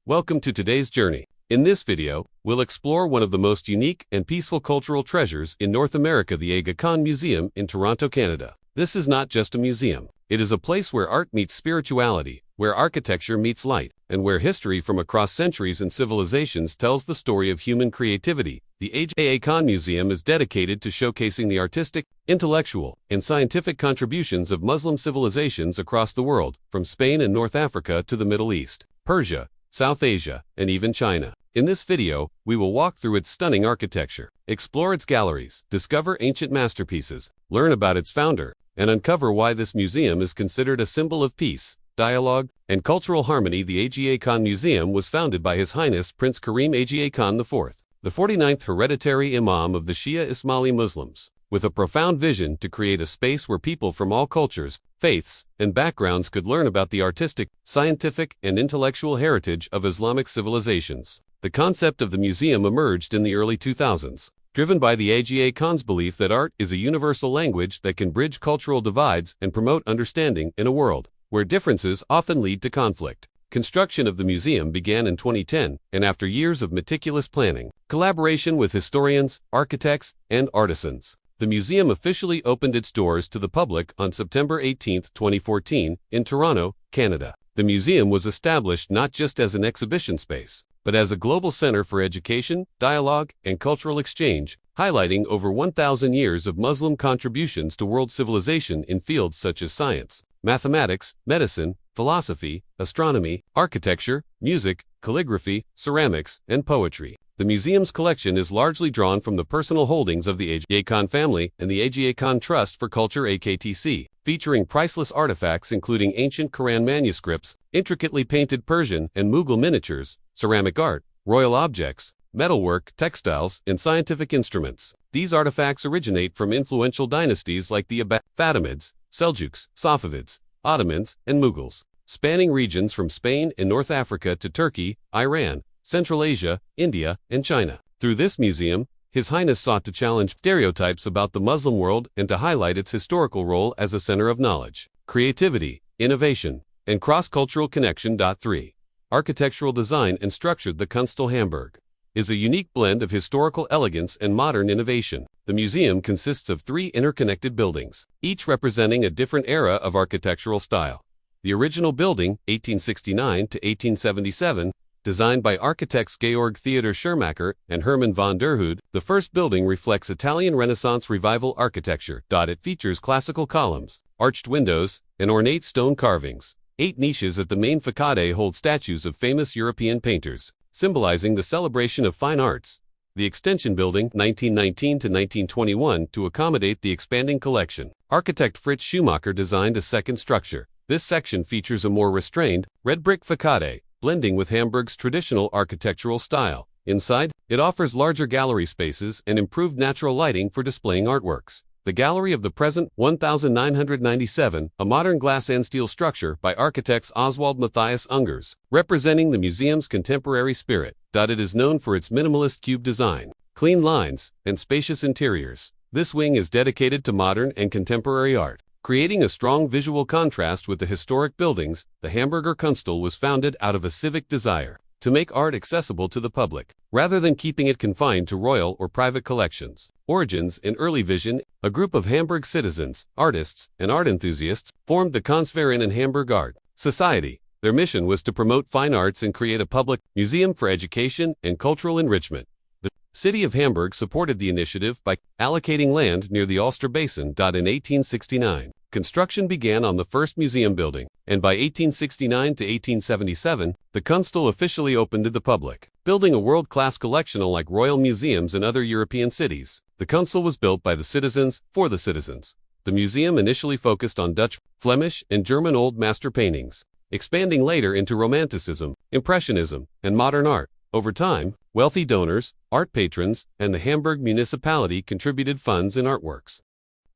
Welcome to today's journey. In this video, we'll explore one of the most unique and peaceful cultural treasures in North America, the Aga Khan Museum in Toronto, Canada. This is not just a museum. It is a place where art meets spirituality, where architecture meets light, and where history from across centuries and civilizations tells the story of human creativity. The Aga Khan Museum is dedicated to showcasing the artistic, intellectual, and scientific contributions of Muslim civilizations across the world, from Spain and North Africa to the Middle East, Persia, South Asia, and even China. In this video, we will walk through its stunning architecture, explore its galleries, discover ancient masterpieces, learn about its founder, and uncover why this museum is considered a symbol of peace, dialogue, and cultural harmony. The Aga Khan Museum was founded by His Highness Prince Karim Aga Khan IV, the 49th hereditary Imam of the Shia Ismaili Muslims, with a profound vision to create a space where people from all cultures, faiths, and backgrounds could learn about the artistic, scientific, and intellectual heritage of Islamic civilizations. The concept of the museum emerged in the early 2000s, driven by the Aga Khan's belief that art is a universal language that can bridge cultural divides and promote understanding in a world where differences often lead to conflict. Construction of the museum began in 2010, and after years of meticulous planning, collaboration with historians, architects, and artisans, the museum officially opened its doors to the public on September 18, 2014, in Toronto, Canada. The museum was established not just as an exhibition space, but as a global center for education, dialogue, and cultural exchange, highlighting over 1,000 years of Muslim contributions to world civilization in fields such as science, mathematics, medicine, philosophy, astronomy, architecture, music, calligraphy, ceramics, and poetry. The museum's collection is largely drawn from the personal holdings of the Aga Khan family and the Aga Khan Trust for Culture (AKTC), featuring priceless artifacts including ancient Quran manuscripts, intricately painted Persian and Mughal miniatures, ceramic art, royal objects, metalwork, textiles, and scientific instruments. These artifacts originate from influential dynasties like the Fatimids, Seljuks, Safavids, Ottomans, and Mughals, spanning regions from Spain and North Africa to Turkey, Iran, Central Asia, India, and China. Through this museum, His Highness sought to challenge stereotypes about the Muslim world and to highlight its historical role as a center of knowledge, creativity, innovation, and cross-cultural connection. 3. Architectural design and structure. The Kunstel Hamburg is a unique blend of historical elegance and modern innovation. The museum consists of 3 interconnected buildings, each representing a different era of architectural style. The original building, 1869 to 1877, designed by architects Georg Theodor Schirmacher and Hermann von der Hood, the first building reflects Italian Renaissance Revival architecture. It features classical columns, arched windows, and ornate stone carvings. 8 niches at the main facade hold statues of famous European painters, symbolizing the celebration of fine arts. The extension building, 1919 to 1921, to accommodate the expanding collection. Architect Fritz Schumacher designed a second structure. This section features a more restrained, red brick facade, blending with Hamburg's traditional architectural style. Inside, it offers larger gallery spaces and improved natural lighting for displaying artworks. The Gallery of the Present, 1997, a modern glass and steel structure by architects Oswald Matthias Ungers, representing the museum's contemporary spirit. It is known for its minimalist cube design, clean lines, and spacious interiors. This wing is dedicated to modern and contemporary art, creating a strong visual contrast with the historic buildings. The Hamburger Kunstel was founded out of a civic desire to make art accessible to the public, rather than keeping it confined to royal or private collections. Origins. In early vision, a group of Hamburg citizens, artists, and art enthusiasts formed the Kunstverein in Hamburg Art Society. Their mission was to promote fine arts and create a public museum for education and cultural enrichment. The city of Hamburg supported the initiative by allocating land near the Ulster Basin. In 1869, construction began on the first museum building, and by 1869 to 1877, the Kunstel officially opened to the public, building a world-class collection unlike royal museums in other European cities. The Kunstel was built by the citizens, for the citizens. The museum initially focused on Dutch, Flemish, and German Old Master paintings, expanding later into Romanticism, Impressionism, and modern art. Over time, wealthy donors, art patrons, and the Hamburg municipality contributed funds and artworks.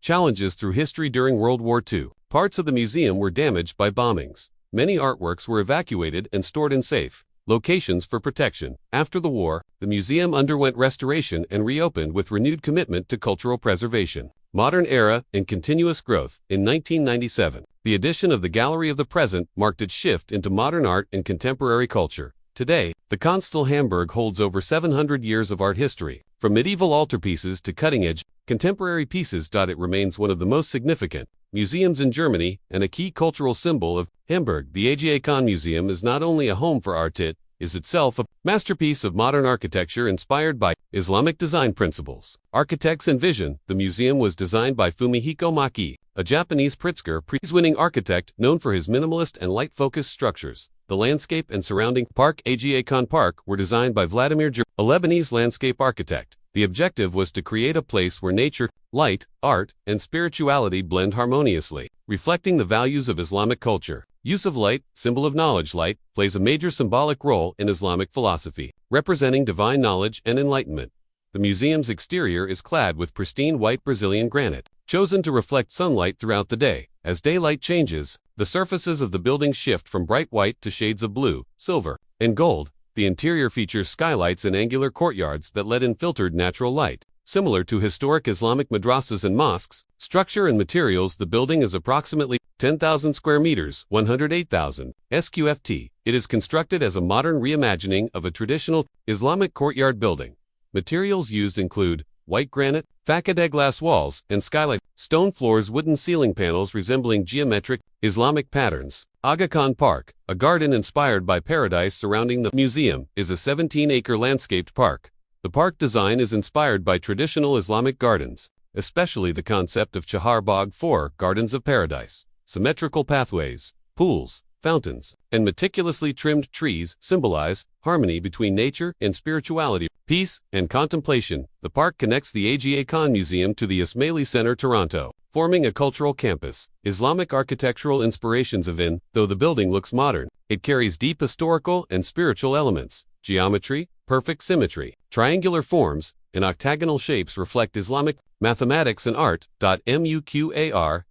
Challenges through history. During World War II, parts of the museum were damaged by bombings. Many artworks were evacuated and stored in safe locations for protection. After the war, the museum underwent restoration and reopened with renewed commitment to cultural preservation, modern era, and continuous growth. In 1997, the addition of the Gallery of the Present marked its shift into modern art and contemporary culture. Today, the Konstal Hamburg holds over 700 years of art history. From medieval altarpieces to cutting-edge, contemporary pieces. It remains one of the most significant museums in Germany and a key cultural symbol of Hamburg. The Aga Khan Museum is not only a home for art, it is itself a masterpiece of modern architecture inspired by Islamic design principles, architects, and vision. The museum was designed by Fumihiko Maki, a Japanese Pritzker Prize-winning architect known for his minimalist and light-focused structures. The landscape and surrounding park, Aga Khan Park, were designed by Vladimir Jur, a Lebanese landscape architect. The objective was to create a place where nature, light, art, and spirituality blend harmoniously, reflecting the values of Islamic culture. Use of light, symbol of knowledge. Light plays a major symbolic role in Islamic philosophy, representing divine knowledge and enlightenment. The museum's exterior is clad with pristine white Brazilian granite, chosen to reflect sunlight throughout the day. As daylight changes, the surfaces of the building shift from bright white to shades of blue, silver, and gold. The interior features skylights and angular courtyards that let in filtered natural light. Similar to historic Islamic madrasas and mosques, structure and materials. The building is approximately 10,000 square meters, 108,000 sqft. It is constructed as a modern reimagining of a traditional Islamic courtyard building. Materials used include white granite, facade glass walls, and skylight, stone floors, wooden ceiling panels resembling geometric Islamic patterns. Aga Khan Park, a garden inspired by paradise surrounding the museum, is a 17-acre landscaped park. The park design is inspired by traditional Islamic gardens, especially the concept of Chahar Bagh, 4 gardens of paradise. Symmetrical pathways, pools, fountains, and meticulously trimmed trees symbolize harmony between nature and spirituality, peace and contemplation. The park connects the Aga Khan Museum to the Ismaili Center, Toronto, forming a cultural campus. Islamic architectural inspirations of in, though the building looks modern, it carries deep historical and spiritual elements. Geometry, perfect symmetry, triangular forms, and octagonal shapes reflect Islamic mathematics and art. Muqarnas,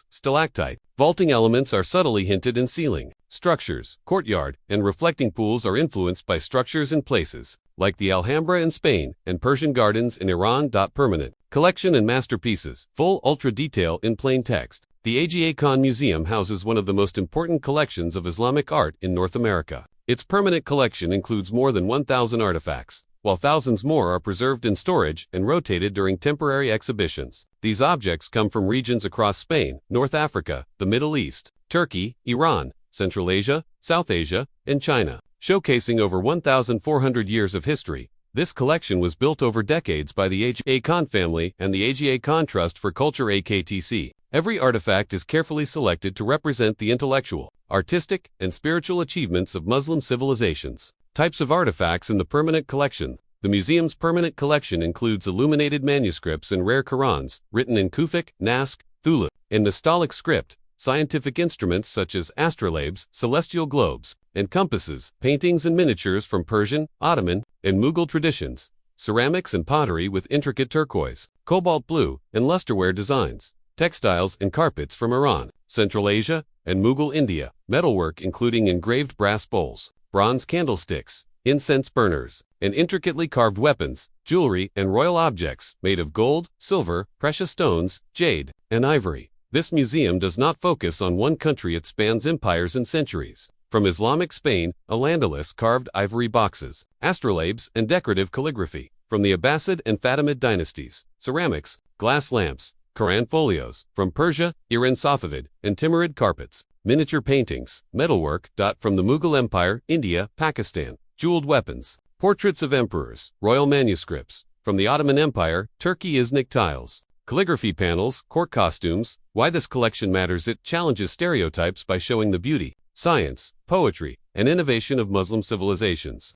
stalactite, vaulting elements are subtly hinted in ceiling. Structures, courtyard, and reflecting pools are influenced by structures in places like the Alhambra in Spain and Persian gardens in Iran. Permanent collection and masterpieces, full ultra detail in plain text. The Aga Khan Museum houses one of the most important collections of Islamic art in North America. Its permanent collection includes more than 1,000 artifacts, while thousands more are preserved in storage and rotated during temporary exhibitions. These objects come from regions across Spain, North Africa, the Middle East, Turkey, Iran, Central Asia, South Asia, and China, showcasing over 1,400 years of history. This collection was built over decades by the Aga Khan family and the Aga Khan Trust for Culture (AKTC). Every artifact is carefully selected to represent the intellectual, artistic, and spiritual achievements of Muslim civilizations. Types of artifacts in the permanent collection. The museum's permanent collection includes illuminated manuscripts and rare Qurans, written in Kufic, Naskh, Thuluth, and Nastaliq script, scientific instruments such as astrolabes, celestial globes, and compasses, paintings and miniatures from Persian, Ottoman, and Mughal traditions, ceramics and pottery with intricate turquoise, cobalt blue, and lusterware designs, textiles and carpets from Iran, Central Asia, and Mughal India, metalwork including engraved brass bowls, bronze candlesticks, incense burners, and intricately carved weapons, jewelry, and royal objects made of gold, silver, precious stones, jade, and ivory. This museum does not focus on one country, it spans empires and centuries. From Islamic Spain, Al-Andalus carved ivory boxes, astrolabes, and decorative calligraphy. From the Abbasid and Fatimid dynasties, ceramics, glass lamps, Quran folios. From Persia, Iran Safavid, and Timurid carpets, miniature paintings, metalwork. From the Mughal Empire, India, Pakistan, jeweled weapons, portraits of emperors, royal manuscripts. From the Ottoman Empire, Turkey, Iznik tiles, calligraphy panels, court costumes. Why this collection matters: it challenges stereotypes by showing the beauty, science, poetry, and innovation of Muslim civilizations.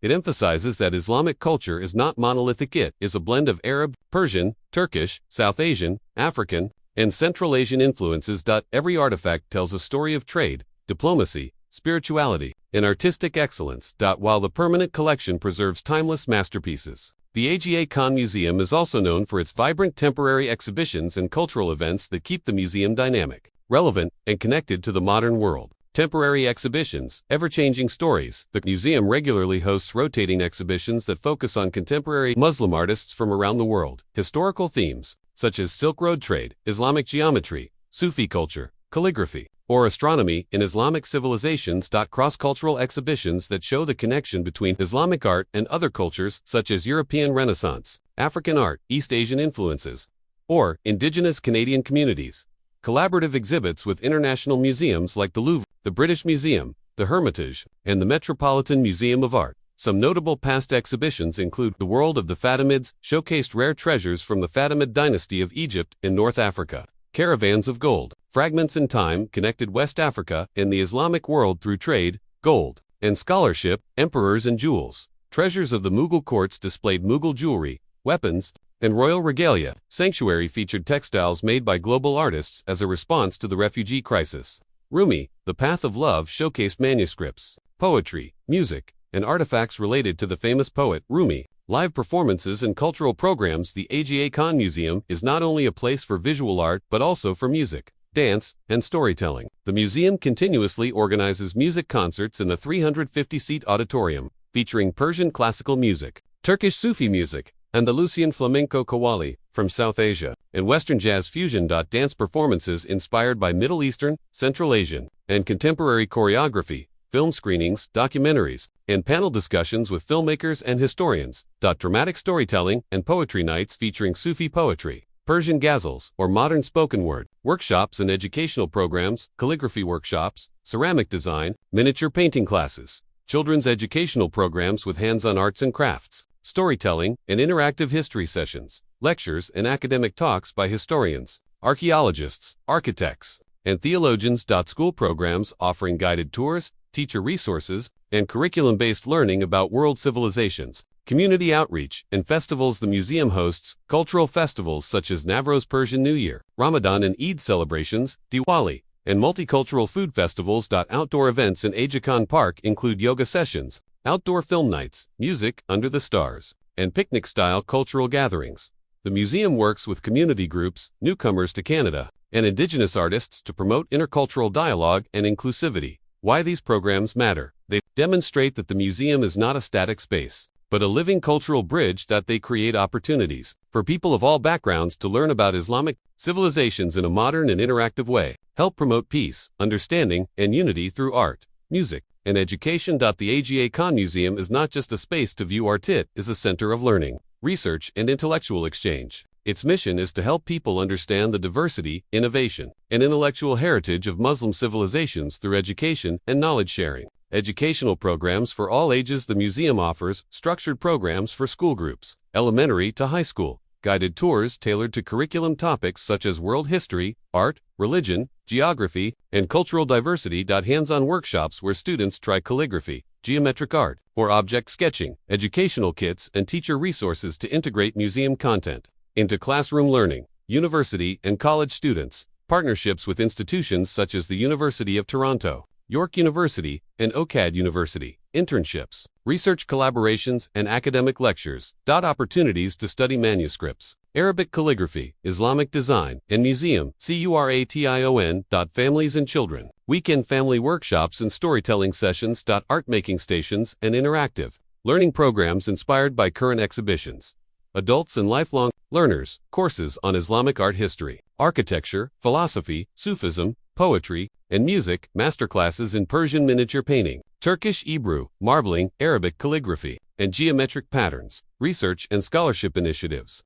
It emphasizes that Islamic culture is not monolithic, it is a blend of Arab, Persian, Turkish, South Asian, African, and Central Asian influences. Every artifact tells a story of trade, diplomacy, spirituality, and artistic excellence. While the permanent collection preserves timeless masterpieces, the Aga Khan Museum is also known for its vibrant temporary exhibitions and cultural events that keep the museum dynamic, relevant, and connected to the modern world. Temporary exhibitions, ever-changing stories. The museum regularly hosts rotating exhibitions that focus on contemporary Muslim artists from around the world. Historical themes, such as Silk Road trade, Islamic geometry, Sufi culture, calligraphy, or astronomy in Islamic civilizations. Cross-cultural exhibitions that show the connection between Islamic art and other cultures such as European Renaissance, African art, East Asian influences, or indigenous Canadian communities. Collaborative exhibits with international museums like the Louvre, the British Museum, the Hermitage, and the Metropolitan Museum of Art. Some notable past exhibitions include The World of the Fatimids, showcased rare treasures from the Fatimid dynasty of Egypt and North Africa. Caravans of Gold, Fragments in Time connected West Africa and the Islamic world through trade, gold, and scholarship. Emperors and Jewels, treasures of the Mughal courts displayed Mughal jewelry, weapons, and royal regalia. Sanctuary featured textiles made by global artists as a response to the refugee crisis. Rumi, The Path of Love showcased manuscripts, poetry, music, and artifacts related to the famous poet Rumi. Live performances and cultural programs. The Aga Khan Museum is not only a place for visual art but also for music, dance, and storytelling. The museum continuously organizes music concerts in the 350-seat auditorium, featuring Persian classical music, Turkish Sufi music, Andalusian flamenco qawwali from South Asia, and Western jazz fusion. Dance performances inspired by Middle Eastern, Central Asian, and contemporary choreography, film screenings, documentaries, and panel discussions with filmmakers and historians. Dramatic storytelling and poetry nights featuring Sufi poetry, Persian ghazals, or modern spoken word, workshops and educational programs, calligraphy workshops, ceramic design, miniature painting classes, children's educational programs with hands-on arts and crafts, storytelling and interactive history sessions, lectures and academic talks by historians, archaeologists, architects, and theologians. School programs offering guided tours, teacher resources, and curriculum-based learning about world civilizations. Community outreach and festivals. The museum hosts cultural festivals such as Navroz Persian New Year, Ramadan and Eid celebrations, Diwali, and multicultural food festivals. Outdoor events in Aga Khan Park include yoga sessions, outdoor film nights, music under the stars, and picnic-style cultural gatherings. The museum works with community groups, newcomers to Canada, and indigenous artists to promote intercultural dialogue and inclusivity. Why these programs matter. They demonstrate that the museum is not a static space, but a living cultural bridge. They create opportunities for people of all backgrounds to learn about Islamic civilizations in a modern and interactive way, help promote peace, understanding, and unity through art, music, and education. The Aga Khan Museum is not just a space to view art, it is a center of learning, research, and intellectual exchange. Its mission is to help people understand the diversity, innovation, and intellectual heritage of Muslim civilizations through education and knowledge sharing. Educational programs for all ages. The museum offers structured programs for school groups, elementary to high school, guided tours tailored to curriculum topics such as world history, art, religion, geography, and cultural diversity. Hands-on workshops where students try calligraphy, geometric art, or object sketching, educational kits and teacher resources to integrate museum content into classroom learning. University and college students, partnerships with institutions such as the University of Toronto, York University, and OCAD University, internships, research collaborations, and academic lectures. Opportunities to study manuscripts, Arabic calligraphy, Islamic design, and museum, curation. Families and children, weekend family workshops and storytelling sessions. Art making stations and interactive learning programs inspired by current exhibitions. Adults and lifelong learners, courses on Islamic art history, architecture, philosophy, Sufism, poetry, and music, masterclasses in Persian miniature painting, Turkish Hebrew, marbling, Arabic calligraphy, and geometric patterns, research and scholarship initiatives.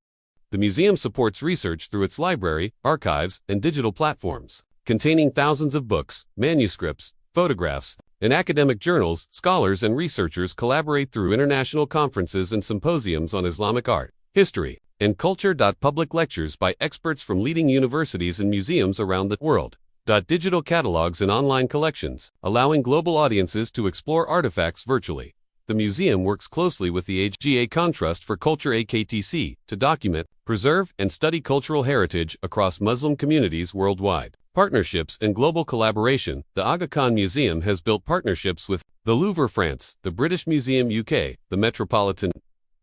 The museum supports research through its library, archives, and digital platforms, containing thousands of books, manuscripts, photographs, and academic journals. Scholars and researchers collaborate through international conferences and symposiums on Islamic art, history, and culture. Public lectures by experts from leading universities and museums around the world. Digital catalogs and online collections, allowing global audiences to explore artifacts virtually. The museum works closely with the Aga Khan Trust for Culture (AKTC) to document, preserve, and study cultural heritage across Muslim communities worldwide. Partnerships and global collaboration. The Aga Khan Museum has built partnerships with the Louvre, France, the British Museum, UK, the Metropolitan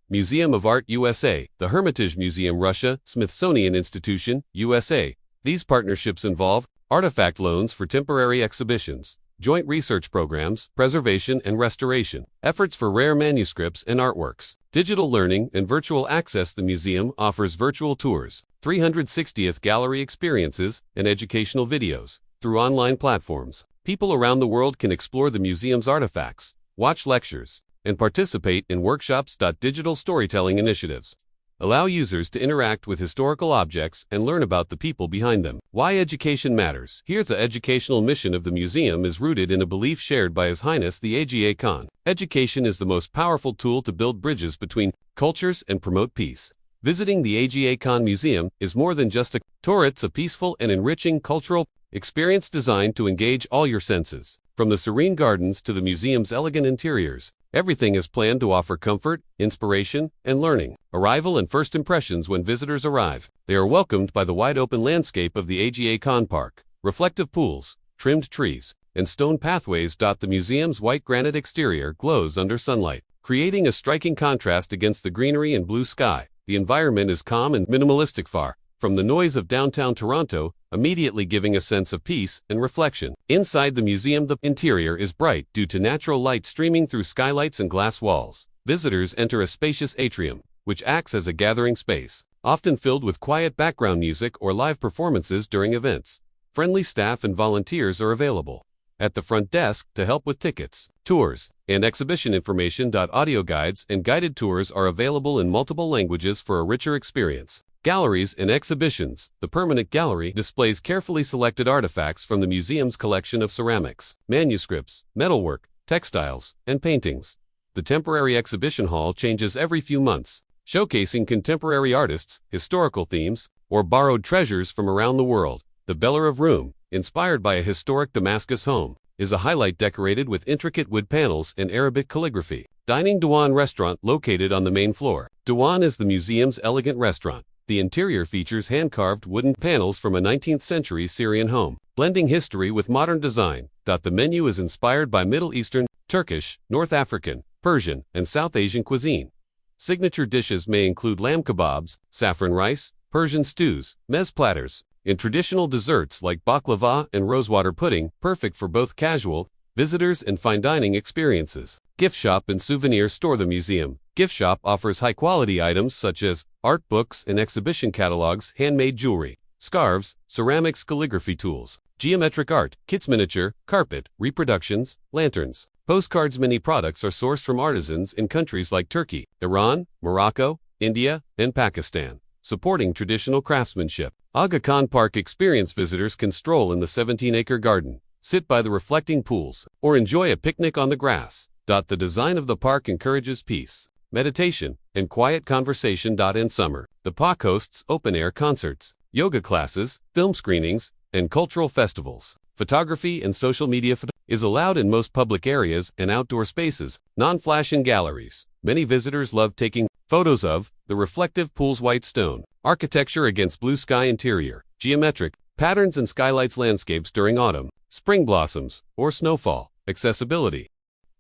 Museum of Art, USA, the Hermitage Museum, Russia, Smithsonian Institution, USA. These partnerships involve artifact loans for temporary exhibitions, joint research programs, preservation and restoration, efforts for rare manuscripts and artworks, digital learning and virtual access. The museum offers virtual tours, 360th gallery experiences, and educational videos. Through online platforms, people around the world can explore the museum's artifacts, watch lectures, and participate in workshops. Digital storytelling initiatives allow users to interact with historical objects and learn about the people behind them. Why education matters. Here, the educational mission of the museum is rooted in a belief shared by His Highness the Aga Khan. Education is the most powerful tool to build bridges between cultures and promote peace. Visiting the Aga Khan Museum is more than just a tour. It's a peaceful and enriching cultural experience designed to engage all your senses. From the serene gardens to the museum's elegant interiors, everything is planned to offer comfort, inspiration, and learning. Arrival and first impressions. When visitors arrive, they are welcomed by the wide-open landscape of the Aga Khan Park, reflective pools, trimmed trees, and stone pathways. The museum's white granite exterior glows under sunlight, creating a striking contrast against the greenery and blue sky. The environment is calm and minimalistic, far from the noise of downtown Toronto, immediately giving a sense of peace and reflection. Inside the museum, the interior is bright due to natural light streaming through skylights and glass walls. Visitors enter a spacious atrium, which acts as a gathering space, often filled with quiet background music or live performances during events. Friendly staff and volunteers are available at the front desk to help with tickets, tours, and exhibition information. Audio guides and guided tours are available in multiple languages for a richer experience. Galleries and exhibitions. The permanent gallery displays carefully selected artifacts from the museum's collection of ceramics, manuscripts, metalwork, textiles, and paintings. The temporary exhibition hall changes every few months, showcasing contemporary artists, historical themes, or borrowed treasures from around the world. The Bel Air room, inspired by a historic Damascus home, is a highlight decorated with intricate wood panels and Arabic calligraphy. Dining Dewan restaurant located on the main floor. Dewan is the museum's elegant restaurant. The interior features hand-carved wooden panels from a 19th-century Syrian home, blending history with modern design. The menu is inspired by Middle Eastern, Turkish, North African, Persian, and South Asian cuisine. Signature dishes may include lamb kebabs, saffron rice, Persian stews, meze platters, and traditional desserts like baklava and rosewater pudding, perfect for both casual visitors and fine dining experiences. Gift shop and souvenir store. The museum gift shop offers high-quality items such as art books and exhibition catalogs, handmade jewelry, scarves, ceramics, calligraphy tools, geometric art, kits, miniature, carpet, reproductions, lanterns, postcards. Many products are sourced from artisans in countries like Turkey, Iran, Morocco, India, and Pakistan, supporting traditional craftsmanship. Aga Khan Park experience. Visitors can stroll in the 17-acre garden, sit by the reflecting pools, or enjoy a picnic on the grass. The design of the park encourages peace, meditation, and quiet conversation. In summer, the park hosts open-air concerts, yoga classes, film screenings, and cultural festivals. Photography and social media is allowed in most public areas and outdoor spaces, non-flash and galleries. Many visitors love taking photos of the reflective pool's white stone architecture against blue sky interior, geometric patterns and skylights, landscapes during autumn, spring blossoms, or snowfall. Accessibility.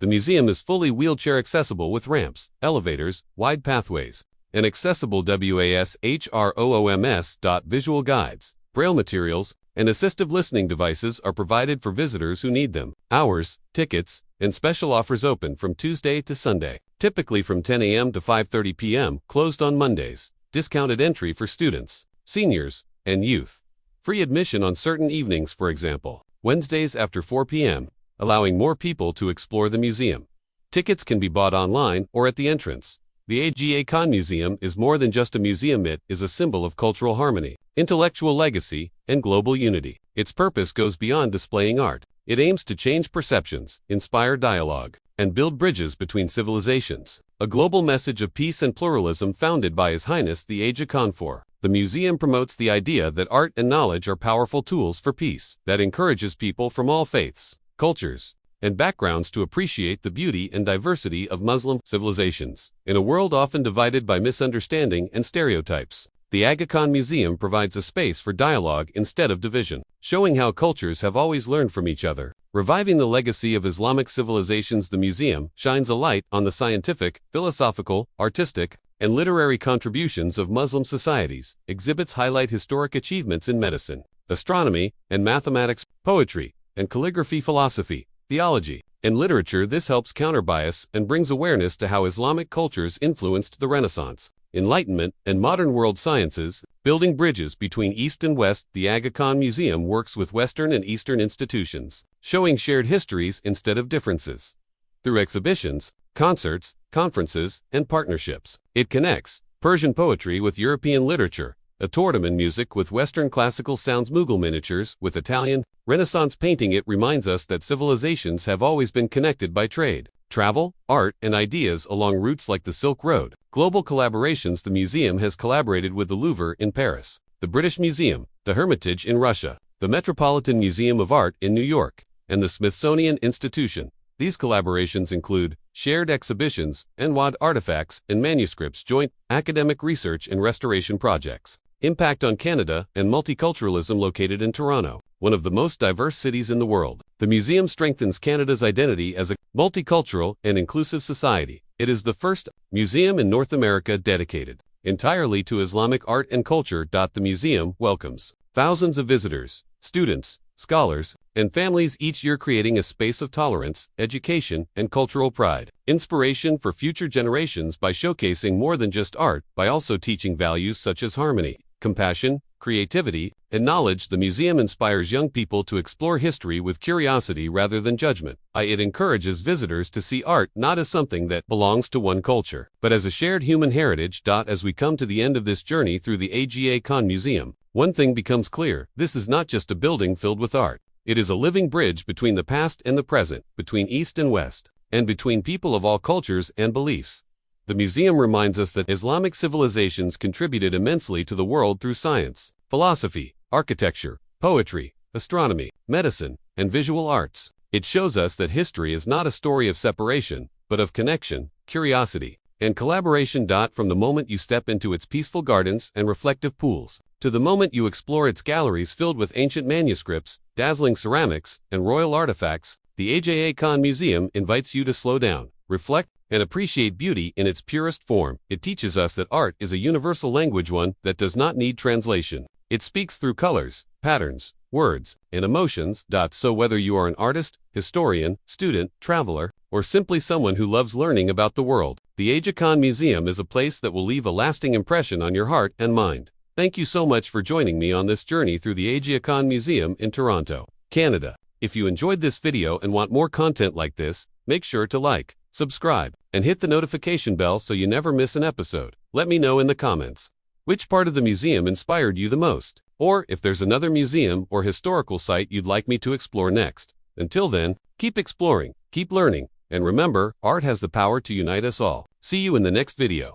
The museum is fully wheelchair accessible with ramps, elevators, wide pathways, and accessible WASHROOMS. Visual guides, braille materials, and assistive listening devices are provided for visitors who need them. Hours, tickets, and special offers open from Tuesday to Sunday, typically from 10 a.m. to 5:30 p.m., closed on Mondays. Discounted entry for students, seniors, and youth. Free admission on certain evenings, for example, Wednesdays after 4 p.m., allowing more people to explore the museum. Tickets can be bought online or at the entrance. The Aga Khan Museum is more than just a museum. It is a symbol of cultural harmony, intellectual legacy, and global unity. Its purpose goes beyond displaying art. It aims to change perceptions, inspire dialogue, and build bridges between civilizations. A global message of peace and pluralism founded by His Highness the Aga Khan. The museum promotes the idea that art and knowledge are powerful tools for peace, that encourages people from all faiths, cultures, and backgrounds to appreciate the beauty and diversity of Muslim civilizations. In a world often divided by misunderstanding and stereotypes, the Aga Khan Museum provides a space for dialogue instead of division, showing how cultures have always learned from each other. Reviving the legacy of Islamic civilizations, the museum shines a light on the scientific, philosophical, artistic, and literary contributions of Muslim societies. Exhibits highlight historic achievements in medicine, astronomy, and mathematics, poetry, and calligraphy, philosophy, theology, and literature. This helps counter bias and brings awareness to how Islamic cultures influenced the Renaissance, Enlightenment, and modern world sciences. Building bridges between East and West, the Aga Khan Museum works with Western and Eastern institutions, showing shared histories instead of differences. Through exhibitions, concerts, conferences, and partnerships, it connects Persian poetry with European literature, Ottoman music with Western classical sounds, Mughal miniatures with Italian, Renaissance painting. It reminds us that civilizations have always been connected by trade, travel, art, and ideas along routes like the Silk Road. Global collaborations. The museum has collaborated with the Louvre in Paris, the British Museum, the Hermitage in Russia, the Metropolitan Museum of Art in New York, and the Smithsonian Institution. These collaborations include shared exhibitions, NWAD artifacts and manuscripts, joint academic research and restoration projects. Impact on Canada and multiculturalism. Located in Toronto, one of the most diverse cities in the world, the museum strengthens Canada's identity as a multicultural and inclusive society. It is the first museum in North America dedicated entirely to Islamic art and culture. The museum welcomes thousands of visitors, students, scholars, and families each year, creating a space of tolerance, education, and cultural pride. Inspiration for future generations by showcasing more than just art, by also teaching values such as harmony, compassion, creativity, and knowledge. The museum inspires young people to explore history with curiosity rather than judgment. It encourages visitors to see art not as something that belongs to one culture, but as a shared human heritage. As we come to the end of this journey through the Aga Khan Museum, one thing becomes clear: this is not just a building filled with art. It is a living bridge between the past and the present, between East and West, and between people of all cultures and beliefs. The museum reminds us that Islamic civilizations contributed immensely to the world through science, philosophy, architecture, poetry, astronomy, medicine, and visual arts. It shows us that history is not a story of separation, but of connection, curiosity, and collaboration. From the moment you step into its peaceful gardens and reflective pools, to the moment you explore its galleries filled with ancient manuscripts, dazzling ceramics, and royal artifacts, the Aga Khan Museum invites you to slow down, reflect, and appreciate beauty in its purest form. It teaches us that art is a universal language, one that does not need translation. It speaks through colors, patterns, words, and emotions. So whether you are an artist, historian, student, traveler, or simply someone who loves learning about the world, the Aga Khan Museum is a place that will leave a lasting impression on your heart and mind. Thank you so much for joining me on this journey through the Aga Khan Museum in Toronto, Canada. If you enjoyed this video and want more content like this, make sure to like, subscribe, and hit the notification bell so you never miss an episode. Let me know in the comments which part of the museum inspired you the most, or if there's another museum or historical site you'd like me to explore next. Until then, keep exploring, keep learning, and remember, art has the power to unite us all. See you in the next video.